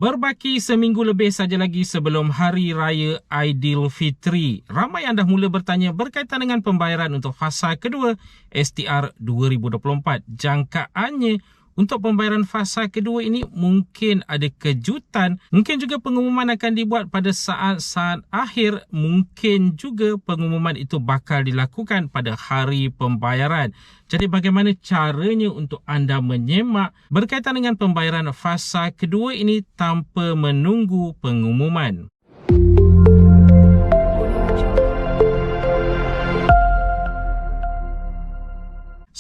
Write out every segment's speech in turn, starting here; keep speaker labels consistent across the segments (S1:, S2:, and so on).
S1: Berbaki seminggu lebih saja lagi sebelum Hari Raya Aidilfitri, ramai anda mula bertanya berkaitan dengan pembayaran untuk fasa kedua STR 2024. Jangkaannya untuk pembayaran fasa kedua ini mungkin ada kejutan, mungkin juga pengumuman akan dibuat pada saat-saat akhir, mungkin juga pengumuman itu bakal dilakukan pada hari pembayaran. Jadi bagaimana caranya untuk anda menyemak berkaitan dengan pembayaran fasa kedua ini tanpa menunggu pengumuman?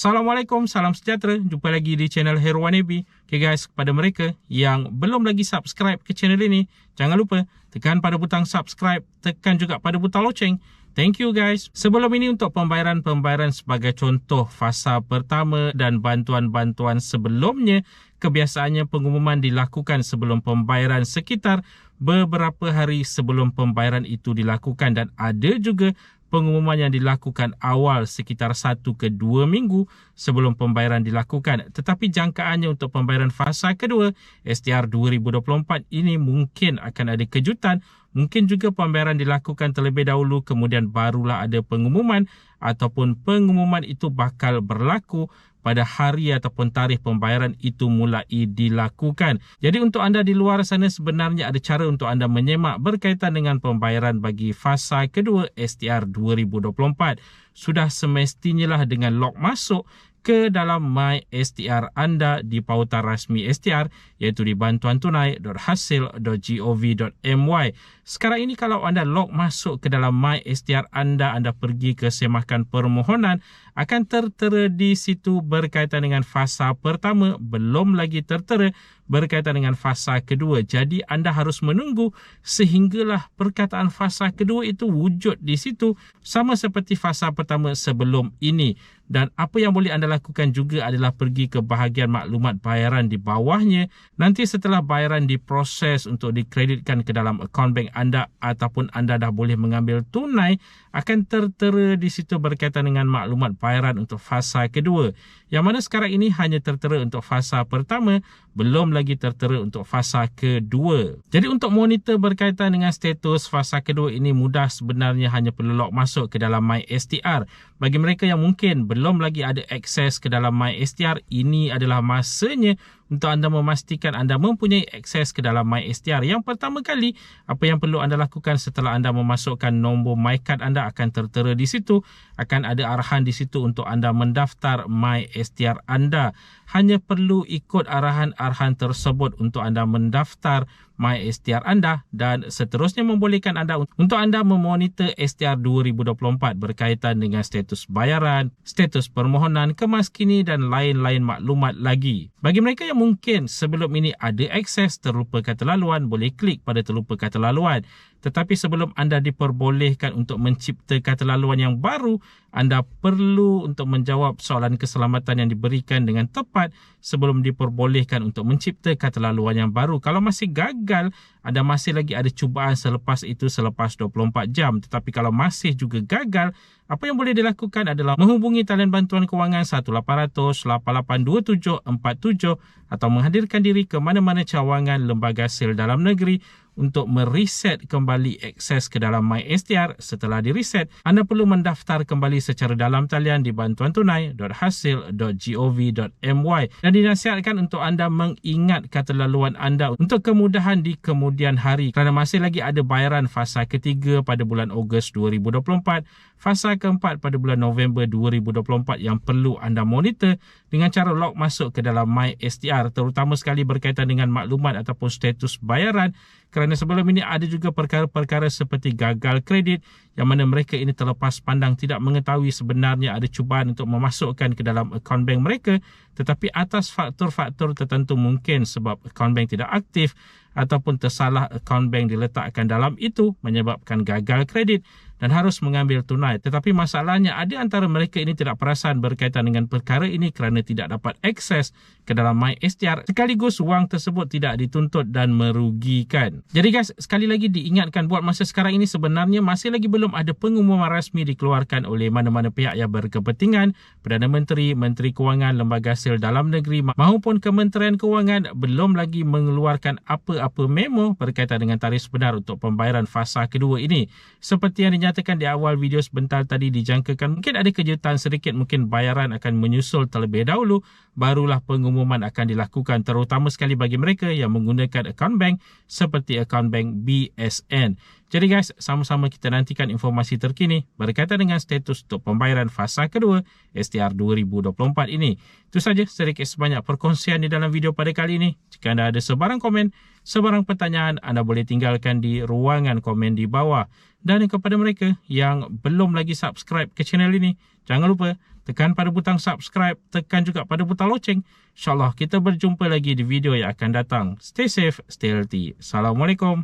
S1: Assalamualaikum, salam sejahtera. Jumpa lagi di channel Herwan Ebi. Okay guys, kepada mereka yang belum lagi subscribe ke channel ini, jangan lupa tekan pada butang subscribe, tekan juga pada butang loceng. Thank you guys. Sebelum ini untuk pembayaran sebagai contoh fasa pertama dan bantuan-bantuan sebelumnya, kebiasaannya pengumuman dilakukan sebelum pembayaran sekitar beberapa hari sebelum pembayaran itu dilakukan, dan ada juga pengumuman yang dilakukan awal sekitar 1 ke 2 minggu sebelum pembayaran dilakukan. Tetapi jangkaannya untuk pembayaran fasa kedua STR 2024 ini mungkin akan ada kejutan. Mungkin juga pembayaran dilakukan terlebih dahulu kemudian barulah ada pengumuman, ataupun pengumuman itu bakal berlaku pada hari ataupun tarikh pembayaran itu mulai dilakukan. Jadi untuk anda di luar sana, sebenarnya ada cara untuk anda menyemak berkaitan dengan pembayaran bagi fasa kedua STR 2024. Sudah semestinya lah dengan log masuk ke dalam My STR anda di pautan rasmi STR, iaitu di bantuantunai.hasil.gov.my. Sekarang ini kalau anda log masuk ke dalam My STR anda pergi ke semakan permohonan, akan tertera di situ berkaitan dengan fasa pertama, belum lagi tertera berkaitan dengan fasa kedua. Jadi anda harus menunggu sehinggalah perkataan fasa kedua itu wujud di situ, sama seperti fasa pertama sebelum ini. Dan apa yang boleh anda lakukan juga adalah pergi ke bahagian maklumat bayaran di bawahnya. Nanti setelah bayaran diproses untuk dikreditkan ke dalam akaun bank anda, ataupun anda dah boleh mengambil tunai, akan tertera di situ berkaitan dengan maklumat bayaran untuk fasa kedua. Yang mana sekarang ini hanya tertera untuk fasa pertama, belum lagi tertera untuk fasa kedua. Jadi untuk monitor berkaitan dengan status fasa kedua ini mudah sebenarnya, hanya perlu log masuk ke dalam My STR. Bagi mereka yang mungkin belum lagi ada akses ke dalam My STR, ini adalah masanya untuk anda memastikan anda mempunyai akses ke dalam My STR. Yang pertama kali, apa yang perlu anda lakukan setelah anda memasukkan nombor MyCard anda akan tertera di situ. Akan ada arahan di situ untuk anda mendaftar My STR anda. Hanya perlu ikut arahan-arahan tersebut untuk anda mendaftar My STR anda, dan seterusnya membolehkan anda untuk anda memonitor STR 2024 berkaitan dengan status bayaran, status permohonan, kemaskini dan lain-lain maklumat lagi. Bagi mereka yang mungkin sebelum ini ada akses terlupa kata laluan, boleh klik pada terlupa kata laluan. Tetapi sebelum anda diperbolehkan untuk mencipta kata laluan yang baru, anda perlu untuk menjawab soalan keselamatan yang diberikan dengan tepat sebelum diperbolehkan untuk mencipta kata laluan yang baru. Kalau masih gagal, anda masih lagi ada cubaan selepas itu, selepas 24 jam. Tetapi kalau masih juga gagal, apa yang boleh dilakukan adalah menghubungi talian bantuan kewangan 1-800-882747 atau menghadirkan diri ke mana-mana cawangan lembaga sil dalam negeri untuk mereset kembali akses ke dalam My STR. Setelah direset, anda perlu mendaftar kembali secara dalam talian di bantuantunai.hasil.gov.my, dan dinasihatkan untuk anda mengingat kata laluan anda untuk kemudahan di kemudian hari, kerana masih lagi ada bayaran fasa ketiga pada bulan Ogos 2024, fasa keempat pada bulan November 2024 yang perlu anda monitor dengan cara log masuk ke dalam My STR, terutama sekali berkaitan dengan maklumat ataupun status bayaran. Kerana sebelum ini ada juga perkara-perkara seperti gagal kredit, yang mana mereka ini terlepas pandang tidak mengetahui sebenarnya ada cubaan untuk memasukkan ke dalam akaun bank mereka, tetapi atas faktor-faktor tertentu, mungkin sebab akaun bank tidak aktif ataupun tersalah akaun bank diletakkan dalam itu, menyebabkan gagal kredit. dan harus mengambil tunai. Tetapi masalahnya ada antara mereka ini tidak perasan berkaitan dengan perkara ini kerana tidak dapat akses ke dalam MySTR, sekaligus wang tersebut tidak dituntut dan merugikan. Jadi guys, sekali lagi diingatkan buat masa sekarang ini sebenarnya masih lagi belum ada pengumuman rasmi dikeluarkan oleh mana-mana pihak yang berkepentingan. Perdana Menteri, Menteri Kewangan, Lembaga Sil Dalam Negeri maupun Kementerian Kewangan belum lagi mengeluarkan apa-apa memo berkaitan dengan tarikh sebenar untuk pembayaran fasa kedua ini. Seperti yang dinyatakan di awal video sebentar tadi, dijangkakan mungkin ada kejutan sedikit, mungkin bayaran akan menyusul terlebih dahulu, barulah pengumuman akan dilakukan, terutama sekali bagi mereka yang menggunakan akaun bank seperti akaun bank BSN. Jadi guys, sama-sama kita nantikan informasi terkini berkaitan dengan status untuk pembayaran fasa kedua STR 2024 ini. Itu saja sedikit sebanyak perkongsian di dalam video pada kali ini. Jika anda ada sebarang komen, sebarang pertanyaan, anda boleh tinggalkan di ruangan komen di bawah. Dan kepada mereka yang belum lagi subscribe ke channel ini, jangan lupa tekan pada butang subscribe, tekan juga pada butang loceng. InsyaAllah kita berjumpa lagi di video yang akan datang. Stay safe, stay healthy. Assalamualaikum.